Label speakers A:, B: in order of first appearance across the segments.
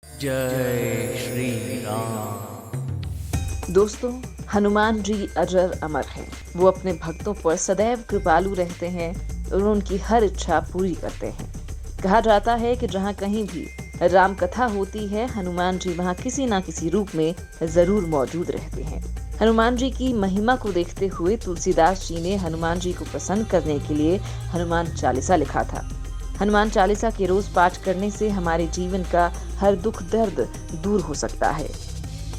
A: जय श्री राम।
B: दोस्तों, हनुमान जी अजर अमर हैं। वो अपने भक्तों पर सदैव कृपालु रहते हैं और उनकी हर इच्छा पूरी करते हैं। कहा जाता है कि जहाँ कहीं भी राम कथा होती है, हनुमान जी वहाँ किसी न किसी रूप में जरूर मौजूद रहते हैं। हनुमान जी की महिमा को देखते हुए तुलसीदास जी ने हनुमान जी को प्रसन्न करने के लिए हनुमान चालीसा लिखा था। हनुमान चालीसा के रोज पाठ करने से हमारे जीवन का हर दुख दर्द दूर हो सकता है।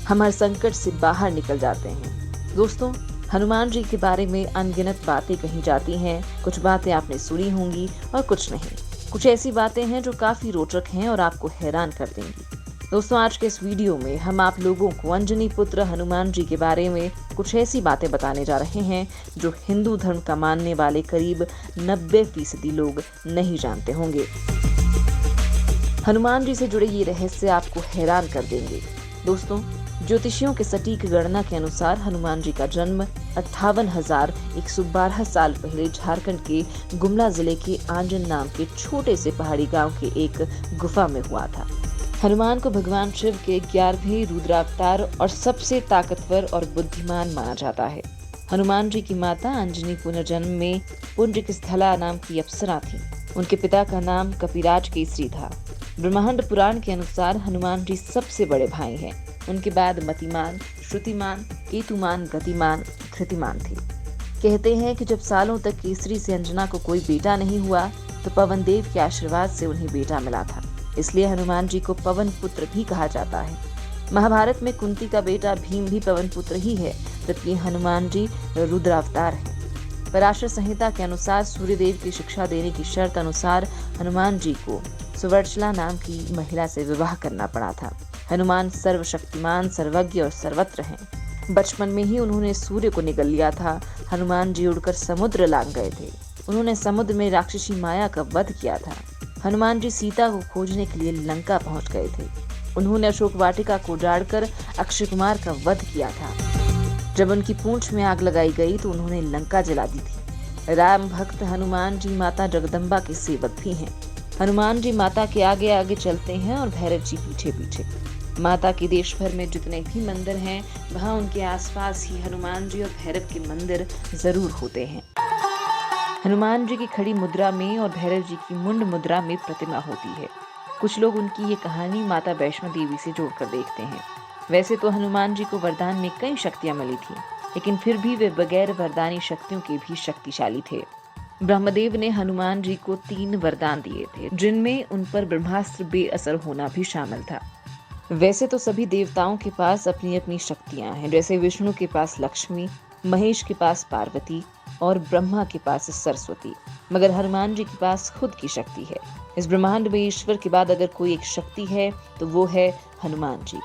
B: हम हर संकट से बाहर निकल जाते हैं। दोस्तों, हनुमान जी के बारे में अनगिनत बातें कही जाती हैं। कुछ बातें आपने सुनी होंगी और कुछ नहीं। कुछ ऐसी बातें हैं जो काफी रोचक हैं और आपको हैरान कर देंगी। दोस्तों, आज के इस वीडियो में हम आप लोगों को अंजनी पुत्र हनुमान जी के बारे में कुछ ऐसी बातें बताने जा रहे हैं जो हिंदू धर्म का मानने वाले करीब 90% लोग नहीं जानते होंगे। हनुमान जी से जुड़े ये रहस्य आपको हैरान कर देंगे। दोस्तों, ज्योतिषियों के सटीक गणना के अनुसार हनुमान जी का जन्म 58,112 साल पहले झारखंड के गुमला जिले के आंजन नाम के छोटे से पहाड़ी गांव के एक गुफा में हुआ था। हनुमान को भगवान शिव के 11वें रुद्रावतार और सबसे ताकतवर और बुद्धिमान माना जाता है। हनुमान जी की माता अंजनी पुनर्जन्म में पुंडरिक स्थला नाम की अप्सरा थी। उनके पिता का नाम कपिराज केसरी था। ब्रह्मांड पुराण के अनुसार हनुमान जी सबसे बड़े भाई हैं। उनके बाद मतिमान, श्रुतिमान, केतुमान, गतिमान, धृतिमान थे। कहते हैं कि जब सालों तक केसरी से अंजना को कोई बेटा नहीं हुआ तो पवन देव के आशीर्वाद से उन्हें बेटा मिला था। इसलिए हनुमान जी को पवन पुत्र भी कहा जाता है। महाभारत में कुंती का बेटा भीम भी पवन पुत्र ही है, जबकि हनुमान जी रुद्रावतार हैं। पराशर संहिता के अनुसार सूर्यदेव की शिक्षा देने की शर्त अनुसार हनुमान जी को सुवर्चला नाम की महिला से विवाह करना पड़ा था। हनुमान सर्वशक्तिमान, सर्वज्ञ और सर्वत्र हैं। बचपन में ही उन्होंने सूर्य को निगल लिया था। हनुमान जी उड़कर समुद्र लांग गए थे। उन्होंने समुद्र में राक्षसी माया का वध किया था। हनुमान जी सीता को खोजने के लिए लंका पहुंच गए थे। उन्होंने अशोक वाटिका को उजाड़कर अक्षय कुमार का वध किया था। जब उनकी पूंछ में आग लगाई गई तो उन्होंने लंका जला दी थी। राम भक्त हनुमान जी माता जगदम्बा के सेवक भी हैं। हनुमान जी माता के आगे आगे चलते हैं और भैरव जी पीछे पीछे। माता के देश भर में जितने भी मंदिर हैं, वहाँ उनके आसपास ही हनुमान जी और भैरव के मंदिर जरूर होते हैं। हनुमान जी की खड़ी मुद्रा में और भैरव जी की मुंड मुद्रा में प्रतिमा होती है। कुछ लोग उनकी ये कहानी माता वैष्णो देवी से जोड़कर देखते हैं। वैसे तो हनुमान जी को वरदान में कई शक्तियां मिली थी, लेकिन फिर भी वे बगैर वरदानी शक्तियों के भी शक्तिशाली थे। ब्रह्मदेव ने हनुमान जी को 3 वरदान दिए थे, जिनमें उन पर ब्रह्मास्त्र बेअसर होना भी शामिल था। वैसे तो सभी देवताओं के पास अपनी अपनी शक्तियां हैं, जैसे विष्णु के पास लक्ष्मी, महेश के पास पार्वती और ब्रह्मा के पास सरस्वती, मगर हनुमान जी के पास खुद की शक्ति है। इस ब्रह्मांड में ईश्वर के बाद अगर कोई एक शक्ति है तो वो है हनुमान जी।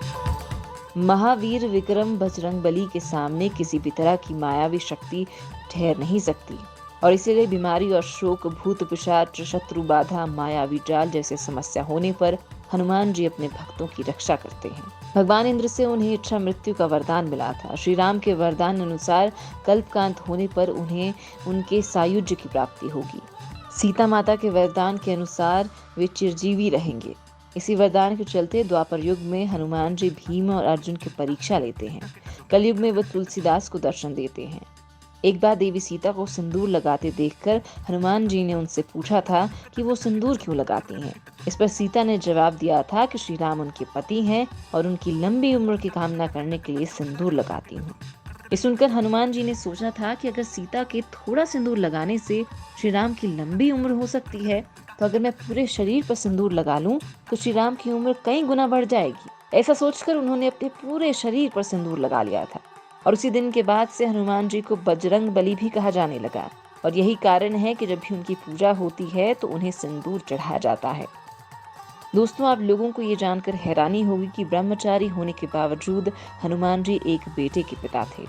B: महावीर विक्रम बजरंगबली के सामने किसी भी तरह की मायावी शक्ति ठहर नहीं सकती, और इसीलिए बीमारी और शोक, भूत पिशाच, शत्रु बाधा, मायावी जाल जैसे समस्या होने पर हनुमान जी अपने भक्तों की रक्षा करते हैं। भगवान इंद्र से उन्हें इच्छा मृत्यु का वरदान मिला था। श्री राम के वरदान अनुसार कल्प का अंत होने पर उन्हें उनके सायुज्य की प्राप्ति होगी। सीता माता के वरदान के अनुसार वे चिरजीवी रहेंगे। इसी वरदान के चलते द्वापर युग में हनुमान जी भीम और अर्जुन की परीक्षा लेते हैं। कलयुग में वो तुलसीदास को दर्शन देते हैं। एक बार देवी सीता को सिंदूर लगाते देखकर हनुमान जी ने उनसे पूछा था कि वो सिंदूर क्यों लगाती हैं। इस पर सीता ने जवाब दिया था कि श्री राम उनके पति हैं और उनकी लंबी उम्र की कामना करने के लिए सिंदूर लगाती हूँ। ये सुनकर हनुमान जी ने सोचा था कि अगर सीता के थोड़ा सिंदूर लगाने से श्री राम की लंबी उम्र हो सकती है, तो अगर मैं पूरे शरीर पर सिंदूर लगा लूं तो श्री राम की उम्र कई गुना बढ़ जाएगी। ऐसा सोचकर उन्होंने अपने पूरे शरीर पर सिंदूर लगा लिया था, और उसी दिन के बाद से हनुमान जी को बजरंग बली भी कहा जाने लगा। और यही कारण है कि जब भी उनकी पूजा होती है तो उन्हें सिंदूर चढ़ाया जाता है। दोस्तों, आप लोगों को ये जानकर हैरानी होगी कि ब्रह्मचारी होने के बावजूद हनुमान जी एक बेटे के पिता थे।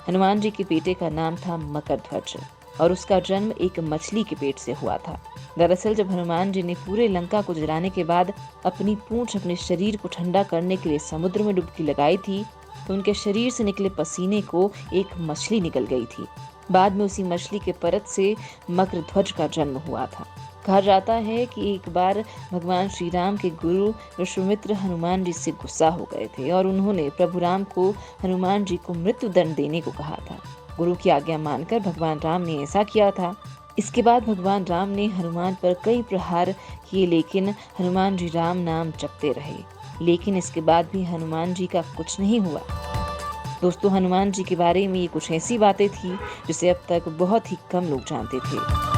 B: हनुमान जी के बेटे का नाम था मकरध्वज और उसका जन्म एक मछली के पेट से हुआ था। दरअसल जब हनुमान जी ने पूरे लंका को जलाने के बाद अपनी पूंछ अपने शरीर को ठंडा करने के लिए समुद्र में डुबकी लगाई थी, तो उनके शरीर से निकले पसीने को एक मछली निकल गई थी। बाद में उसी मछली के परत से मकरध्वज का जन्म हुआ था। कहा जाता है कि एक बार भगवान श्री राम के गुरु विश्वामित्र हनुमान जी से गुस्सा हो गए थे और उन्होंने प्रभु राम को हनुमान जी को मृत्यु दंड देने को कहा था। गुरु की आज्ञा मानकर भगवान राम ने ऐसा किया था। इसके बाद भगवान राम ने हनुमान पर कई प्रहार किए, लेकिन हनुमान जी राम नाम जपते रहे। लेकिन इसके बाद भी हनुमान जी का कुछ नहीं हुआ। दोस्तों, हनुमान जी के बारे में ये कुछ ऐसी बातें थी जिसे अब तक बहुत ही कम लोग जानते थे।